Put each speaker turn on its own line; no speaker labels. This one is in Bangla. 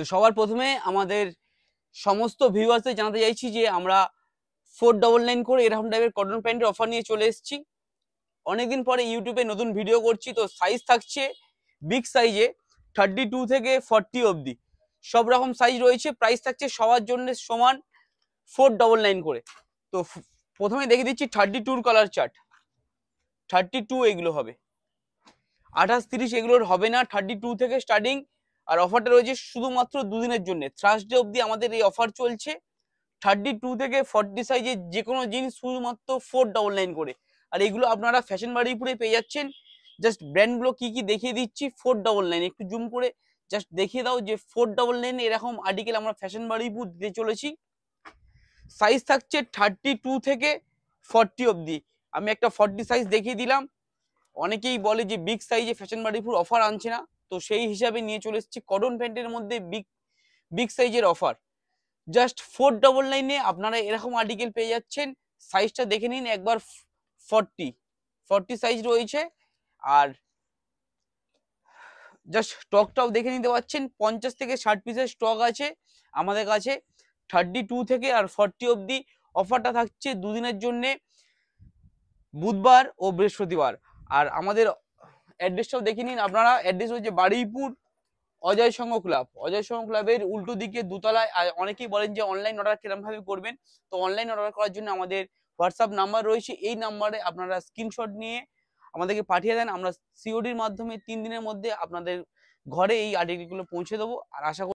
তো সবার প্রথমে আমাদের সমস্ত ভিউয়ার্সদের জানাতে চাইছি যে আমরা 499 করে এরকম টাইপের কটন প্যান্টের অফার নিয়ে চলে এসেছি। অনেকদিন পরে ইউটিউবে নতুন ভিডিও করছি, তো সাইজ থাকছে বিগ সাইজে 32 থেকে 40 অবধি সব রকম সাইজ রয়েছে। প্রাইস থাকছে সবার জন্য সমান 499 করে। তো প্রথমে দেখে দিচ্ছি 32 কালার চার্ট। 32 এগুলো হবে, 28 30 এগুলোর হবে না, 32 থেকে স্টার্টিং। আর অফারটা রয়েছে শুধুমাত্র দুদিনের জন্য, থার্সডে অবধি আমাদের এই অফার চলছে। 32 থেকে 40 সাইজের যে কোনো জিনিস শুধুমাত্র 499 করে। আর এগুলো আপনারা ফ্যাশন বাড়িপুরে পেয়ে যাচ্ছেন। জাস্ট ব্র্যান্ডগুলো কি কি দেখিয়ে দিচ্ছি। 499 একটু জুম করে জাস্ট দেখিয়ে দাও যে 499 এরকম আর্টিকেল আমরা ফ্যাশন বাড়িপুর দিতে চলেছি। সাইজ থাকছে 32 থেকে 40 অবধি। আমি একটা 40 সাইজ দেখিয়ে দিলাম। অনেকেই বলে যে বিগ সাইজে ফ্যাশন বাড়িপুর অফার আনছে না, তো সেই হিসাবে নিয়ে চলে এসেছি কটন প্যান্টের মধ্যে বিগ সাইজের অফার। জাস্ট 499 আপনারা এরকম আর্টিকেল পেয়ে যাচ্ছেন। সাইজটা দেখে নিন একবার, 40 সাইজ রয়েছে। আর জাস্ট স্টকটাও দেখে নিতে পারছেন, 50 থেকে 60 পিসের স্টক আছে আমাদের কাছে। 32 থেকে আর 40 অবধি অফারটা থাকছে দুদিনের জন্য, বুধবার ও বৃহস্পতিবার। আর আমাদের অ্যাড্রেসটাও দেখে নিন আপনারা। অ্যাড্রেস হচ্ছে বারুইপুর অজয় সংঘ ক্লাব। অজয় সংঘ ক্লাবের উল্টো দিকে দোতলায়। আর অনেকেই বলেন যে অনলাইন অর্ডার কিরকম ভাবে করবেন, তো অনলাইন অর্ডার করার জন্য আমাদের হোয়াটসঅ্যাপ নাম্বার রয়েছে। এই নাম্বারে আপনারা স্ক্রিনশট নিয়ে আমাদেরকে পাঠিয়ে দেন। আমরা সিওডির মাধ্যমে 3 দিনের মধ্যে আপনাদের ঘরে এই আর্টিকেলগুলো পৌঁছে দেবো। আর আশা